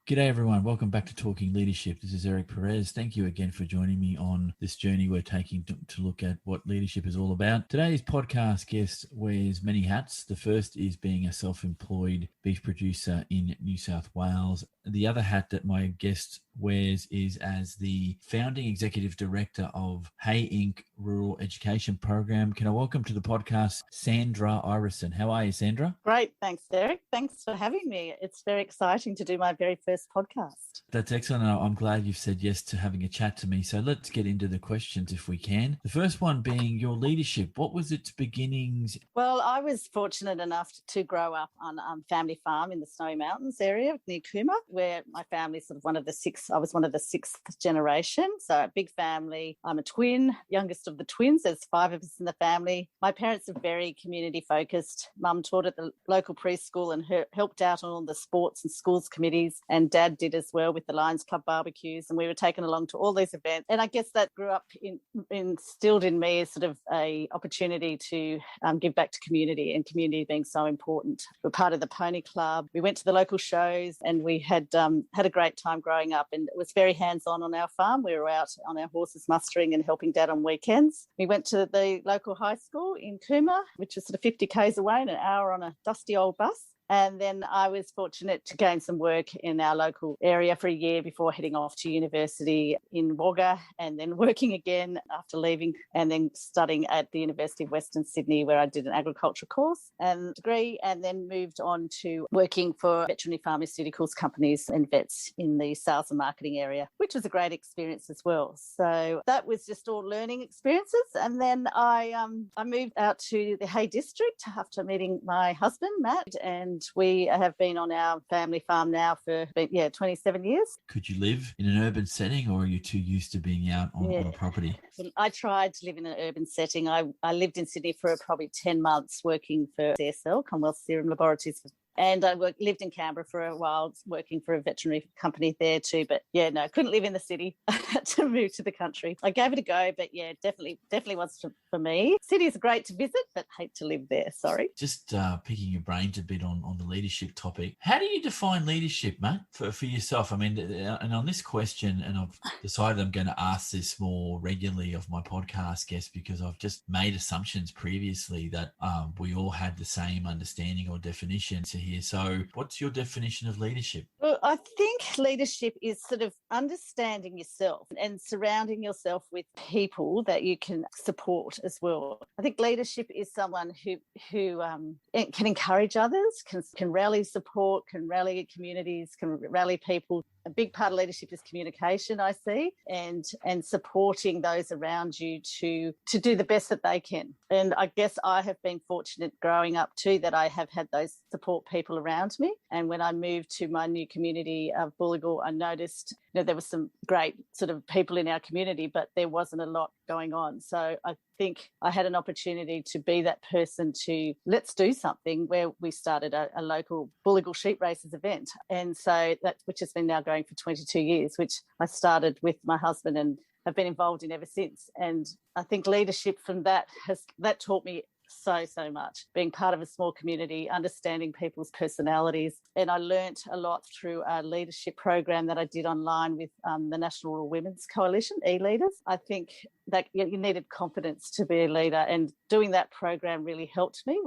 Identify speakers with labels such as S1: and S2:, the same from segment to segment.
S1: G'day everyone, welcome back to Talking Leadership. This is Eric Perez. Thank you again for joining me on this journey we're taking to look at what leadership is all about. Today's podcast guest wears many hats. The first is being a self-employed beef producer in New South Wales. The other hat that my guest wears is as the founding executive director of Hey Inc. Rural Education Program. Can I welcome to the podcast Sandra Ireson? How are you, Sandra?
S2: Great, thanks, Derek. Thanks for having me. It's very exciting to do my very first podcast.
S1: That's excellent. I'm glad you've said yes to having a chat to me. So let's get into the questions if we can. The first one being your leadership. What was its beginnings?
S2: Well, I was fortunate enough to grow up on a family farm in the Snowy Mountains area near Cooma, where my family's sort of I was one of the sixth generation. So a big family. I'm a twin, youngest of the twins. There's 5 of us in the family. My parents are very community focused. Mum taught at the local preschool and helped out on all the sports and schools committees, and Dad did as well with the Lions Club barbecues, and we were taken along to all these events. And I guess that instilled in me sort of a opportunity to give back to community, and community being so important. We're part of the Pony Club. We went to the local shows, and we had a great time growing up, and it was very hands-on on our farm. We were out on our horses mustering and helping Dad on weekends. We went to the local high school in Cooma, which was sort of 50 k's away, and an hour on a dusty old bus. And then I was fortunate to gain some work in our local area for a year before heading off to university in Wagga, and then working again after leaving, and then studying at the University of Western Sydney, where I did an agriculture course and degree, and then moved on to working for veterinary pharmaceuticals companies and vets in the sales and marketing area, which was a great experience as well. So that was just all learning experiences. And then I moved out to the Hay district after meeting my husband, Matt, and we have been on our family farm now for 27 years.
S1: Could you live in an urban setting, or are you too used to being out on a property?
S2: I tried to live in an urban setting. I lived in Sydney for probably 10 months working for CSL, Commonwealth Serum Laboratories, and I lived in Canberra for a while, working for a veterinary company there too. But couldn't live in the city. I had to move to the country. I gave it a go, but definitely was for me. Cities are great to visit, but hate to live there. Sorry.
S1: Just picking your brains a bit on the leadership topic. How do you define leadership, Matt, for yourself? I mean, and on this question, and I've decided I'm going to ask this more regularly of my podcast guests, because I've just made assumptions previously that we all had the same understanding or definition to here. So what's your definition of leadership?
S2: Well, I think leadership is sort of understanding yourself and surrounding yourself with people that you can support as well. I think leadership is someone who can encourage others, can rally support, can rally communities, can rally people. A big part of leadership is communication, I see, and supporting those around you to do the best that they can. And I guess I have been fortunate growing up too, that I have had those support people around me. And when I moved to my new community of Bullagal, I noticed there were some great sort of people in our community, but there wasn't a lot going on. So I think I had an opportunity to be that person to let's do something, where we started a local Bullagal sheep races event. And so which has been now going for 22 years, which I started with my husband and have been involved in ever since. And I think leadership from that taught me so much, being part of a small community, understanding people's personalities. And I learnt a lot through a leadership program that I did online with the National Rural Women's Coalition, e-leaders. I think that you needed confidence to be a leader, and doing that program really helped me.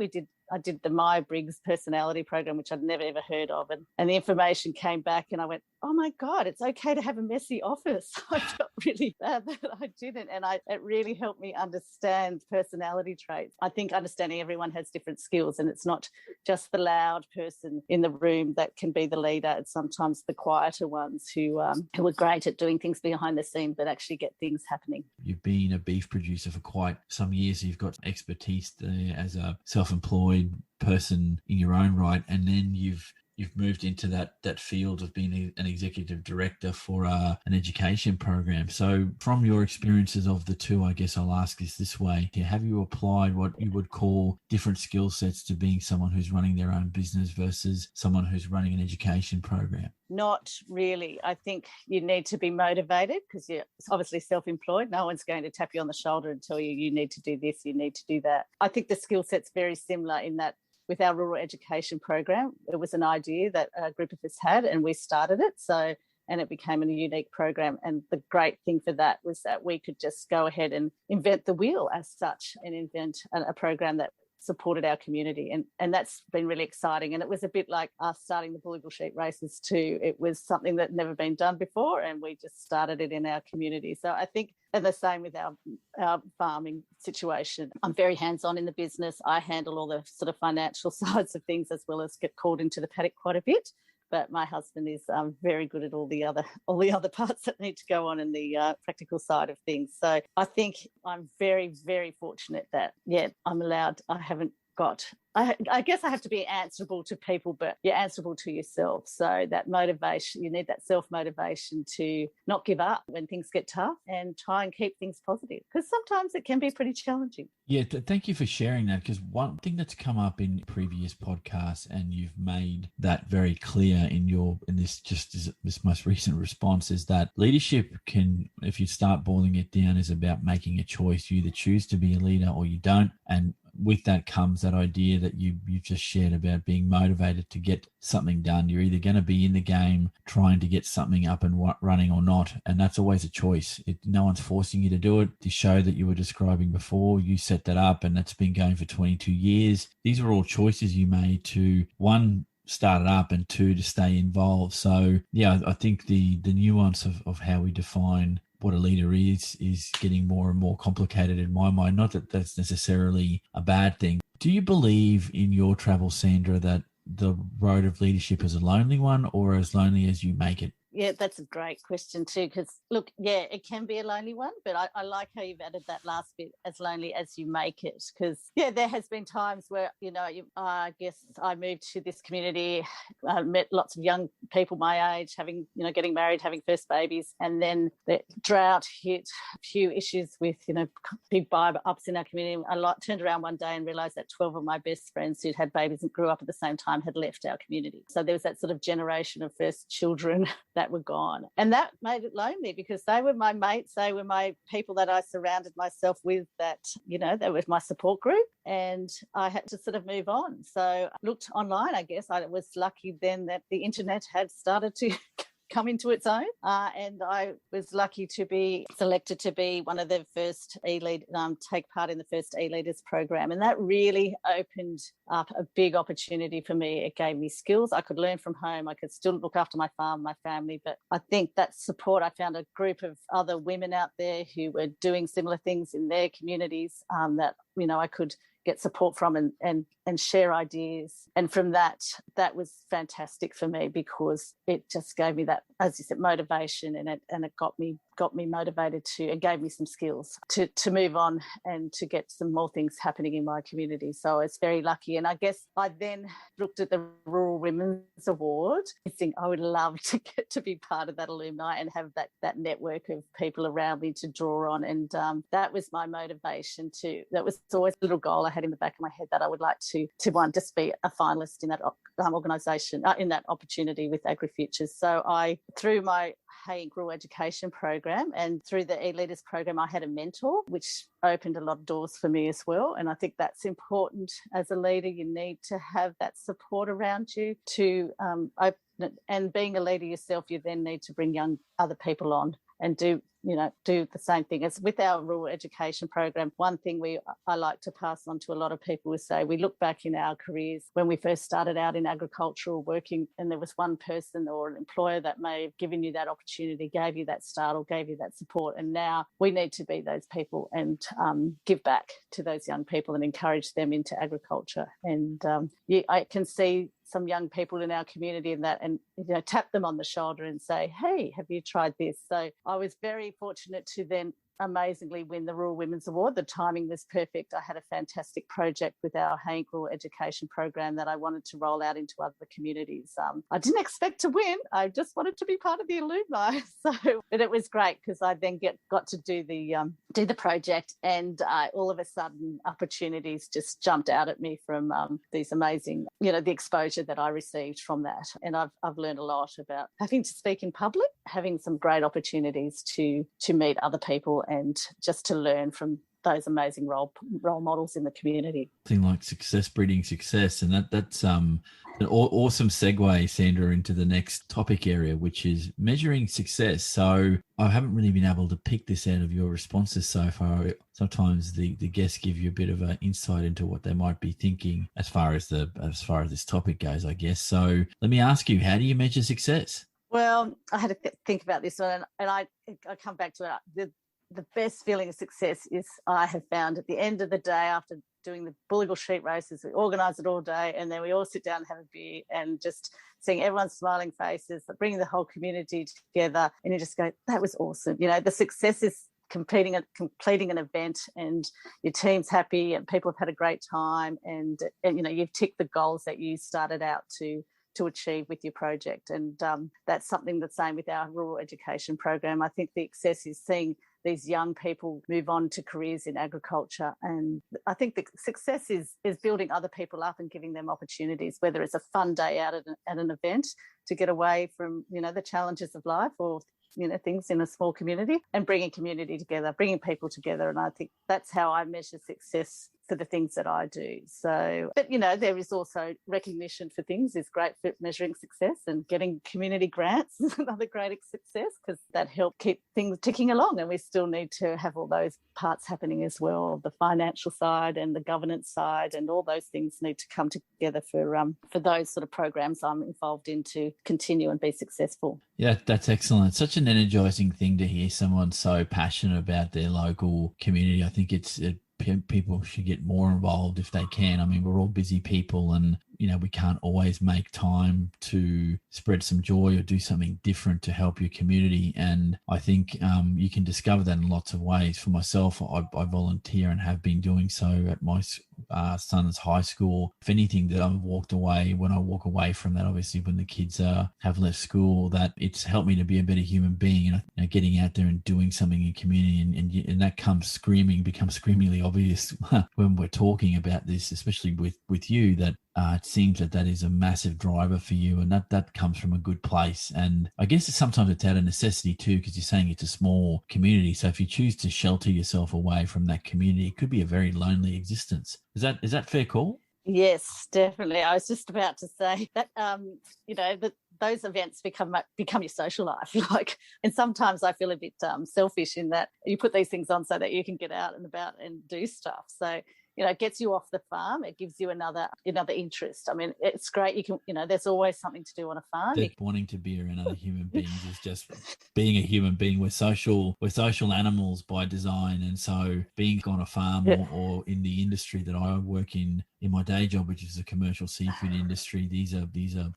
S2: I did the Myers-Briggs personality program, which I'd never ever heard of, and the information came back, and I went, oh my God, it's okay to have a messy office. I felt really bad that I didn't, and it really helped me understand personality traits. I think understanding everyone has different skills, and it's not just the loud person in the room that can be the leader. It's sometimes the quieter ones who are great at doing things behind the scenes but actually get things happening.
S1: You've been a beef producer for quite some years. You've got expertise there as a self-employed person in your own right, and then you've moved into that field of being an executive director for an education program. So from your experiences of the two, I guess I'll ask this way. Have you applied what you would call different skill sets to being someone who's running their own business versus someone who's running an education program?
S2: Not really. I think you need to be motivated, because you're obviously self-employed. No one's going to tap you on the shoulder and tell you need to do this, you need to do that. I think the skill set's very similar in that with our rural education program. It was an idea that a group of us had, and we started it. And it became a unique program. And the great thing for that was that we could just go ahead and invent the wheel as such and invent a program that supported our community. And that's been really exciting. And it was a bit like us starting the Bullable Sheep races too. It was something that never been done before, and we just started it in our community. So I think, and the same with our farming situation. I'm very hands-on in the business. I handle all the sort of financial sides of things, as well as get called into the paddock quite a bit. But my husband is very good at all the other parts that need to go on in the practical side of things. So I think I'm very, very fortunate that, I'm allowed. I guess I have to be answerable to people, but you're answerable to yourself. So that motivation, you need that self-motivation to not give up when things get tough and try and keep things positive, because sometimes it can be pretty challenging.
S1: Yeah, thank you for sharing that, because one thing that's come up in previous podcasts, and you've made that very clear in this most recent response, is that leadership can, if you start boiling it down, is about making a choice. You either choose to be a leader or you don't. And with that comes that idea that you just shared about being motivated to get something done. You're either going to be in the game trying to get something up and running or not. And that's always a choice. No one's forcing you to do it. The show that you were describing before, you set that up, and that's been going for 22 years. These are all choices you made to, one, start it up, and two, to stay involved. So yeah, I think the nuance of how we define what a leader is getting more and more complicated in my mind. Not that that's necessarily a bad thing. Do you believe in your travels, Sandra, that the road of leadership is a lonely one, or as lonely as you make it?
S2: Yeah, that's a great question too, because look, it can be a lonely one, but I like how you've added that last bit, as lonely as you make it, because there has been times where, I guess I moved to this community, met lots of young people my age, getting married, having first babies, and then the drought hit, a few issues with, big buy-ups in our community. I turned around one day and realised that 12 of my best friends who'd had babies and grew up at the same time had left our community. So there was that sort of generation of first children that were gone. And that made it lonely, because they were my mates, they were my people that I surrounded myself with, that, they were my support group, and I had to sort of move on. So I looked online, I guess. I was lucky then that the internet had started to come into its own, and I was lucky to be selected to be one of the first e-lead, take part in the first e-leaders program, and that really opened up a big opportunity for me. It gave me skills. I could learn from home. I could still look after my farm, my family, but I think that support, I found a group of other women out there who were doing similar things in their communities, that I could get support from and share ideas. And from that was fantastic for me, because it just gave me that, as you said, motivation, and it got me motivated and gave me some skills to move on and to get some more things happening in my community. So I was very lucky. And I guess I then looked at the Rural Women's Award. I think I would love to get to be part of that alumni and have that network of people around me to draw on. And that was my motivation too. That was always a little goal I had in the back of my head, that I would like to just be a finalist in that organisation, in that opportunity with AgriFutures. So through my Hay Rural Education program and through the e-leaders program, I had a mentor, which opened a lot of doors for me as well. And I think that's important as a leader. You need to have that support around you to open it. And being a leader yourself, you then need to bring young other people on and do the same thing. As with our rural education program, one thing I like to pass on to a lot of people is say, we look back in our careers when we first started out in agricultural working, and there was one person or an employer that may have given you that opportunity, gave you that start or gave you that support. And now we need to be those people and give back to those young people and encourage them into agriculture. And I can see some young people in our community and tap them on the shoulder and say, hey, have you tried this? So I was very fortunate to then amazingly win the Rural Women's Award. The timing was perfect. I had a fantastic project with our Hay Rural Education program that I wanted to roll out into other communities. I didn't expect to win. I just wanted to be part of the alumni. But it was great, because I then got to do the project, and all of a sudden opportunities just jumped out at me from these amazing, the exposure that I received from that. And I've learned a lot about having to speak in public, having some great opportunities to meet other people and just to learn from those amazing role models in the community.
S1: Thing like success breeding success, and that's an awesome segue, Sandra, into the next topic area, which is measuring success. So I haven't really been able to pick this out of your responses so far. Sometimes the guests give you a bit of an insight into what they might be thinking as far as this topic goes, I guess. So let me ask you, how do you measure success?
S2: Well, I had to think about this one, and I come back to it. The best feeling of success is, I have found, at the end of the day, after doing the Bullable sheep races, we organise it all day, and then we all sit down and have a beer and just seeing everyone's smiling faces, bringing the whole community together, and you just go, that was awesome. You know, the success is completing an event, and your team's happy and people have had a great time, and you know, you've ticked the goals that you started out to achieve with your project. And that's something the same with our rural education program. I think the success is seeing these young people move on to careers in agriculture. And I think the success is building other people up and giving them opportunities, whether it's a fun day out at an event to get away from, you know, the challenges of life, or, you know, things in a small community, and bringing community together, bringing people together. And I think that's how I measure success for the things that I do. So, but, you know, there is also recognition for things is great for measuring success, and getting community grants is another great success, because that helps keep things ticking along. And we still need to have all those parts happening as well. The financial side and the governance side, and all those things need to come together for those sort of programs I'm involved in to continue and be successful.
S1: Yeah, that's excellent. Such an energizing thing to hear someone so passionate about their local community. I think people should get more involved if they can. I mean, we're all busy people, and, you know, we can't always make time to spread some joy or do something different to help your community. And I think you can discover that in lots of ways. For myself, I volunteer and have been doing so at my son's high school. If anything, that I've walked away, when I walk away from that, obviously when the kids have left school, that it's helped me to be a better human being. You know, getting out there and doing something in community, and that becomes screamingly obvious when we're talking about this, especially with you, that it seems that is a massive driver for you, and that comes from a good place. And I guess sometimes it's out of necessity too, because you're saying it's a small community. So if you choose to shelter yourself away from that community, it could be a very lonely existence. Is that fair call?
S2: Yes, definitely. I was just about to say that, you know, that those events become your social life. Like, and sometimes I feel a bit selfish in that you put these things on so that you can get out and about and do stuff. So, you know, it gets you off the farm. It gives you another interest. I mean, it's great. You can, you know, there's always something to do on a farm.
S1: Wanting to be around other human beings is just being a human being. We're social animals by design. And so being on a farm, or in the industry that I work in my day job, which is the commercial seafood industry, these are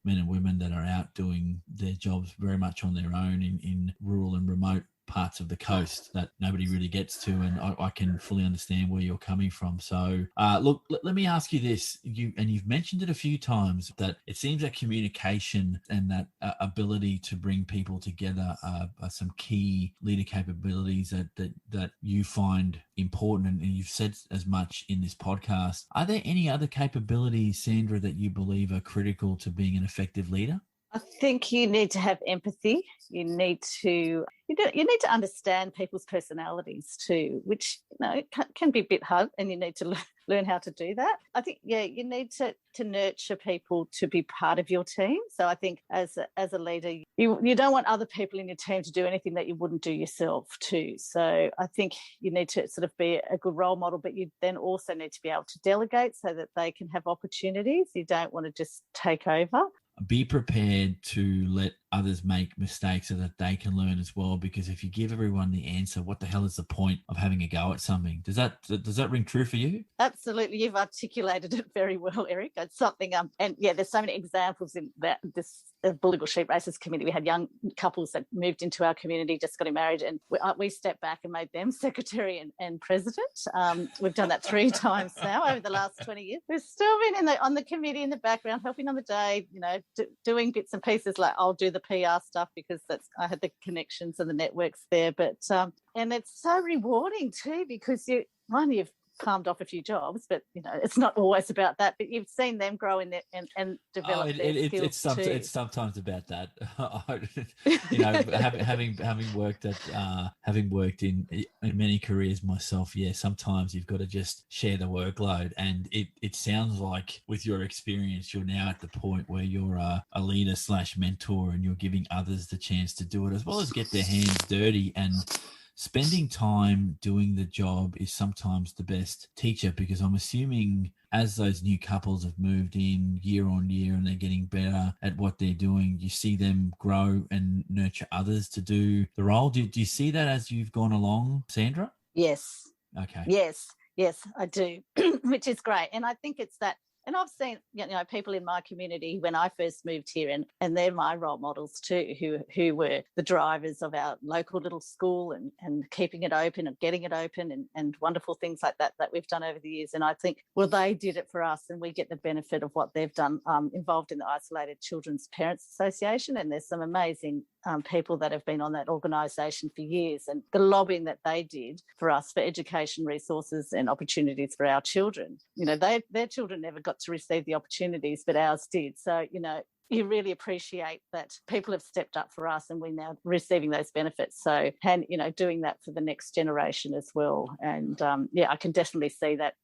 S1: men and women that are out doing their jobs very much on their own in rural and remote parts of the coast that nobody really gets to, and I can fully understand where you're coming from. So look, let me ask you this. You've mentioned it a few times, that it seems that communication and that ability to bring people together are some key leader capabilities that you find important, and you've said as much in this podcast. Are there any other capabilities, Sandra, that you believe are critical to being an effective leader?
S2: I think you need to have empathy. You need to understand people's personalities too, which, you know, can be a bit hard, and you need to learn how to do that. I think, you need to nurture people to be part of your team. So I think as a leader, you don't want other people in your team to do anything that you wouldn't do yourself too. So I think you need to sort of be a good role model, but you then also need to be able to delegate so that they can have opportunities. You don't want to just take over.
S1: Be prepared to let others make mistakes so that they can learn as well, because if you give everyone the answer, what the hell is the point of having a go at something? Does that ring true for you?
S2: Absolutely. You've articulated it very well, Eric. It's something, and yeah, there's so many examples in that this Bullable Sheep Races community. We had young couples that moved into our community, just got married, and we stepped back and made them secretary and president. We've done that 3 times now over the last 20 years. We've still been on the committee in the background, helping on the day, you know, doing bits and pieces. Like, I'll do the PR stuff because I had the connections and the networks there. But and it's so rewarding too, because you've palmed off a few jobs, but it's not always about that. But you've seen them grow in it and develop their skills too.
S1: It's sometimes about that. Having worked in many careers myself, sometimes you've got to just share the workload. And it sounds like with your experience, you're now at the point where you're a leader / mentor, and you're giving others the chance to do it as well as get their hands dirty. And spending time doing the job is sometimes the best teacher, because I'm assuming as those new couples have moved in year on year and they're getting better at what they're doing, you see them grow and nurture others to do the role. Do you see that as you've gone along, Sandra?
S2: Yes.
S1: Okay.
S2: Yes, I do, which is great. And I think it's that. And I've seen, people in my community when I first moved here, and they're my role models too, who were the drivers of our local little school and keeping it open and getting it open and wonderful things like that we've done over the years. And I think, well, they did it for us, and we get the benefit of what they've done, involved in the Isolated Children's Parents Association. And there's some amazing people that have been on that organisation for years, and the lobbying that they did for us for education resources and opportunities for our children. Their children never got to receive the opportunities, but ours did. So, you really appreciate that people have stepped up for us, and we're now receiving those benefits. So, and, doing that for the next generation as well. And I can definitely see that,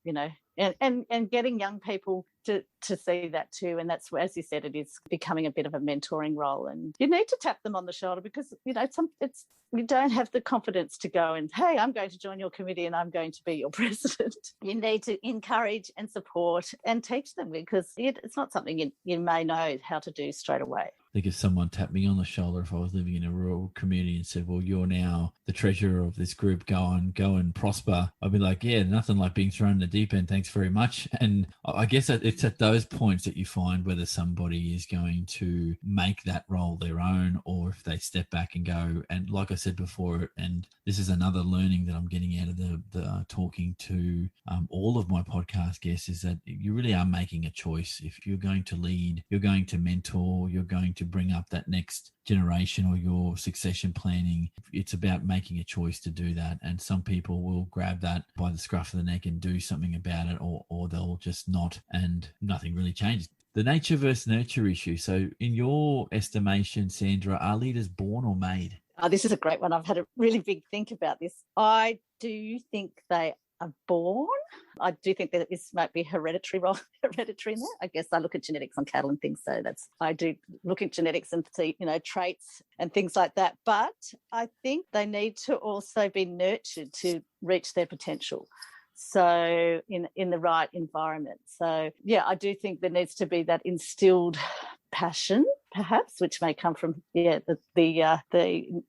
S2: and getting young people to see that too. And that's where, as you said, it is becoming a bit of a mentoring role, and you need to tap them on the shoulder, because you don't have the confidence to go and, hey, I'm going to join your committee and I'm going to be your president. You need to encourage and support and teach them, because it's not something you may know how to do straight away.
S1: I think if someone tapped me on the shoulder if I was living in a rural community and said, well, you're now the treasurer of this group, go and prosper, I'd be like, yeah, nothing like being thrown in the deep end, thanks very much. And I guess it's at those points that you find whether somebody is going to make that role their own, or if they step back and go. And like I said before, and this is another learning that I'm getting out of the talking to all of my podcast guests, is that you really are making a choice. If you're going to lead, you're going to mentor, you're going to bring up that next generation, or your succession planning, it's about making a choice to do that. And some people will grab that by the scruff of the neck and do something about it, or they'll just not, and nothing really changes. The nature versus nurture issue. So in your estimation, Sandra, are leaders born or made?
S2: Oh, this is a great one. I've had a really big think about this. I do think they are born. I do think that this might be hereditary in there. I guess I look at genetics on cattle and things, so I do look at genetics and see, traits and things like that. But I think they need to also be nurtured to reach their potential. So in the right environment. So I do think there needs to be that instilled passion, perhaps, which may come from the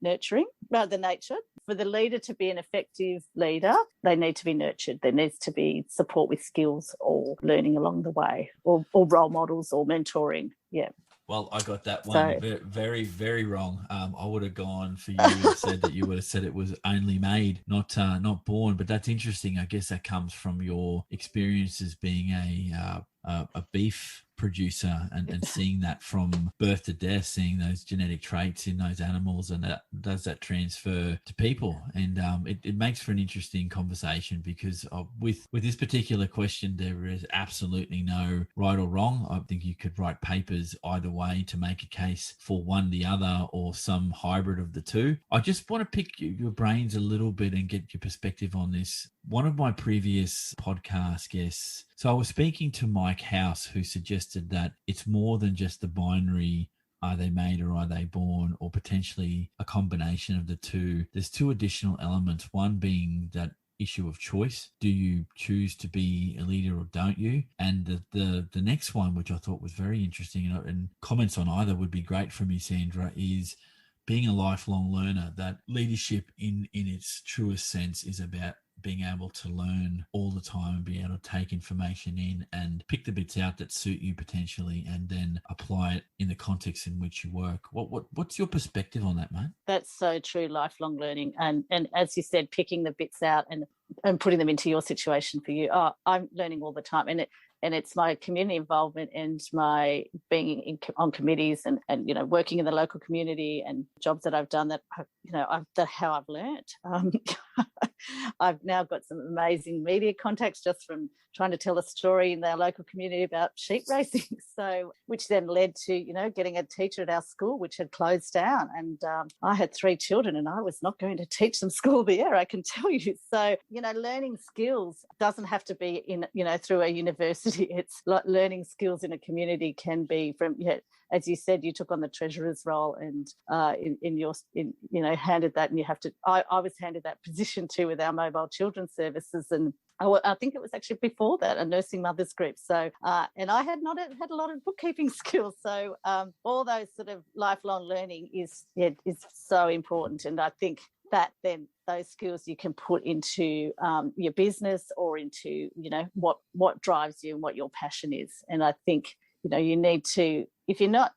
S2: nurturing, the nature. For the leader to be an effective leader, they need to be nurtured. There needs to be support with skills or learning along the way, or role models or mentoring. Yeah.
S1: Well, I got that one very, very wrong. I would have gone for you and said that you would have said it was only made, not born. But that's interesting. I guess that comes from your experiences being a beef producer and seeing that from birth to death, seeing those genetic traits in those animals, and does that transfer to people? And it makes for an interesting conversation, because with this particular question, there is absolutely no right or wrong. I think you could write papers either way to make a case for one, the other, or some hybrid of the two. I just want to pick your brains a little bit and get your perspective on this. One of my previous podcast guests, so I was speaking to Mike House, who suggested that it's more than just the binary, are they made or are they born, or potentially a combination of the two. There's two additional elements, one being that issue of choice. Do you choose to be a leader or don't you? And the next one, which I thought was very interesting, and comments on either would be great from you, Sandra, is being a lifelong learner. That leadership in its truest sense is about being able to learn all the time and be able to take information in and pick the bits out that suit you potentially, and then apply it in the context in which you work. What's your perspective on that, mate?
S2: That's so true, lifelong learning. And as you said, picking the bits out and putting them into your situation for you. I'm learning all the time. And it's my community involvement and my being on committees and working in the local community and jobs that I've done that how I've learned. I've now got some amazing media contacts just from trying to tell a story in our local community about sheep racing. So, which then led to, getting a teacher at our school, which had closed down. And I had 3 children and I was not going to teach them school the air, I can tell you. So, learning skills doesn't have to be in, through a university. It's like learning skills in a community can be from, as you said, you took on the treasurer's role and handed that, and you have to, I was handed that position too with our mobile children's services, and I think it was actually before that, a nursing mothers group. So, and I had not had a lot of bookkeeping skills. So all those sort of lifelong learning is so important. And I think that then those skills you can put into your business or into, what drives you and what your passion is. And I think, you need to, if you're not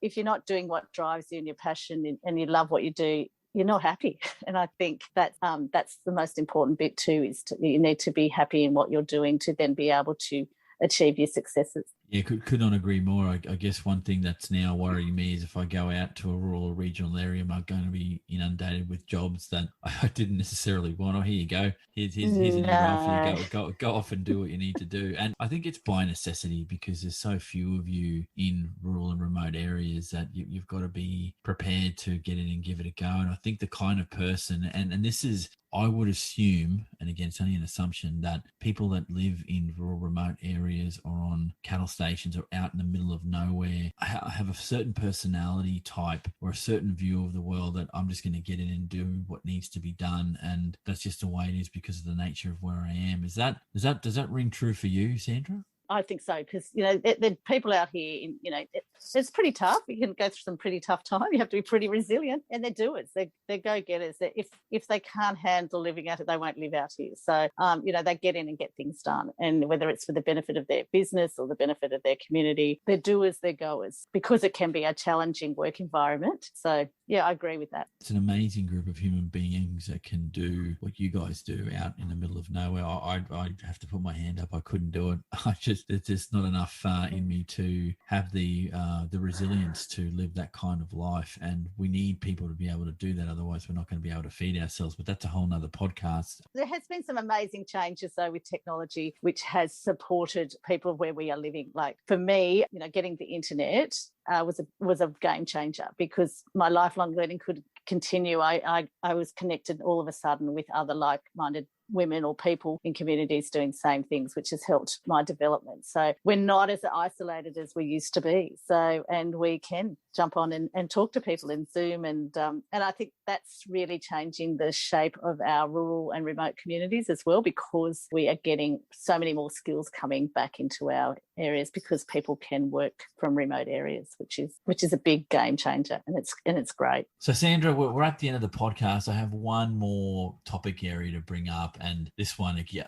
S2: doing what drives you and your passion and you love what you do, you're not happy. And I think that's the most important bit too, is you need to be happy in what you're doing to then be able to achieve your successes.
S1: Yeah, could not agree more. I guess one thing that's now worrying me is if I go out to a rural or regional area, am I going to be inundated with jobs that I didn't necessarily want? Oh, here you go. Here's a new role for you. Go off and do what you need to do. And I think it's by necessity because there's so few of you in rural and remote areas that you've got to be prepared to get in and give it a go. And I think the kind of person, and this is, I would assume, and again, it's only an assumption, that people that live in rural remote areas or on cattle stations or out in the middle of nowhere have a certain personality type or a certain view of the world that I'm just going to get in and do what needs to be done. And that's just the way it is because of the nature of where I am. Does that ring true for you, Sandra?
S2: I think so, because the people out here, it's pretty tough. You can go through some pretty tough time. You have to be pretty resilient, and they're doers. They're go-getters. If they can't handle living out it, they won't live out here. So, they get in and get things done, and whether it's for the benefit of their business or the benefit of their community, they're doers, they're goers, because it can be a challenging work environment. So, yeah, I agree with that.
S1: It's an amazing group of human beings that can do what you guys do out in the middle of nowhere. I'd have to put my hand up. I couldn't do it. It's just not enough in me to have the resilience to live that kind of life. And we need people to be able to do that. Otherwise, we're not going to be able to feed ourselves. But that's a whole nother podcast. There
S2: has been some amazing changes, though, with technology, which has supported people where we are living. Like for me, getting the internet was a game changer because my lifelong learning could continue. I was connected all of a sudden with other like-minded women or people in communities doing same things, which has helped my development. So we're not as isolated as we used to be. So, and we can jump on and talk to people in Zoom. And I think that's really changing the shape of our rural and remote communities as well, because we are getting so many more skills coming back into our areas because people can work from remote areas, which is a big game changer, and it's great.
S1: So Sandra, we're at the end of the podcast. I have one more topic area to bring up, and this one again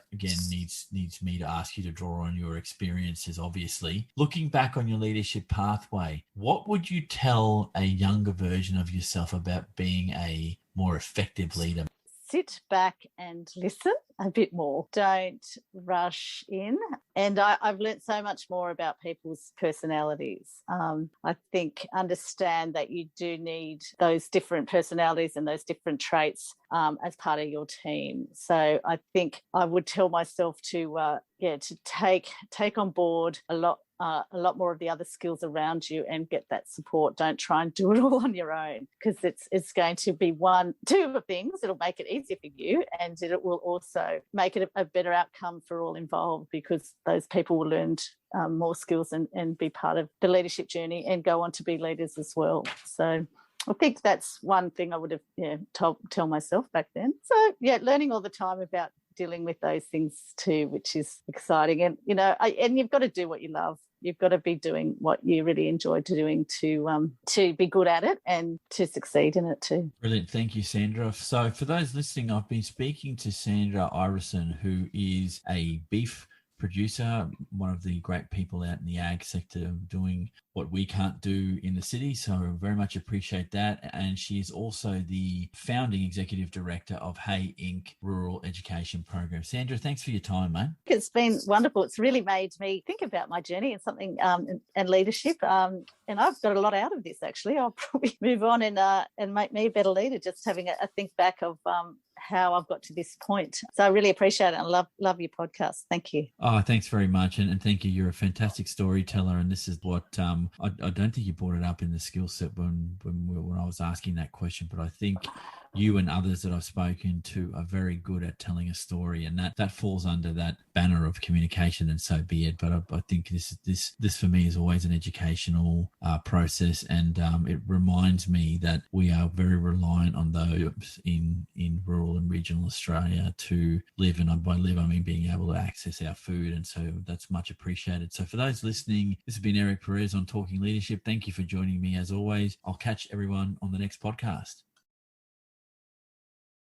S1: needs me to ask you to draw on your experiences. Obviously, looking back on your leadership pathway, what would you tell a younger version of yourself about being a more effective leader?
S2: Sit back and listen a bit more. Don't rush in. And I've learnt so much more about people's personalities. I think understand that you do need those different personalities and those different traits as part of your team. So I think I would tell myself to take on board a lot more of the other skills around you and get that support. Don't try and do it all on your own, because it's going to be two things. It'll make it easier for you, and it will also make it a better outcome for all involved, because those people will learn more skills and be part of the leadership journey and go on to be leaders as well. So I think that's one thing I would have tell myself back then. So learning all the time about dealing with those things too, which is exciting. And and you've got to do what you love. You've got to be doing what you really enjoy doing to be good at it and to succeed in it too.
S1: Brilliant. Thank you, Sandra. So for those listening, I've been speaking to Sandra Ireson, who is a beef producer, one of the great people out in the ag sector doing what we can't do in the city. So I very much appreciate that. And she is also the founding executive director of Hey Inc. Rural Education Program. Sandra, thanks for your time, mate.
S2: It's been wonderful. It's really made me think about my journey and something and leadership. And I've got a lot out of this, actually. I'll probably move on and make me a better leader, just having a think back of how I've got to this point. So I really appreciate it and love your podcast. Thank you.
S1: Oh, thanks very much. And thank you. You're a fantastic storyteller. And this is what I don't think you brought it up in the skill set when I was asking that question, but I think you and others that I've spoken to are very good at telling a story, and that falls under that banner of communication, and so be it. But I think this for me is always an educational process, and it reminds me that we are very reliant on those in rural and regional Australia to live, and by live I mean being able to access our food, and so that's much appreciated. So for those listening, this has been Eric Perez on Talking Leadership. Thank you for joining me as always. I'll catch everyone on the next podcast.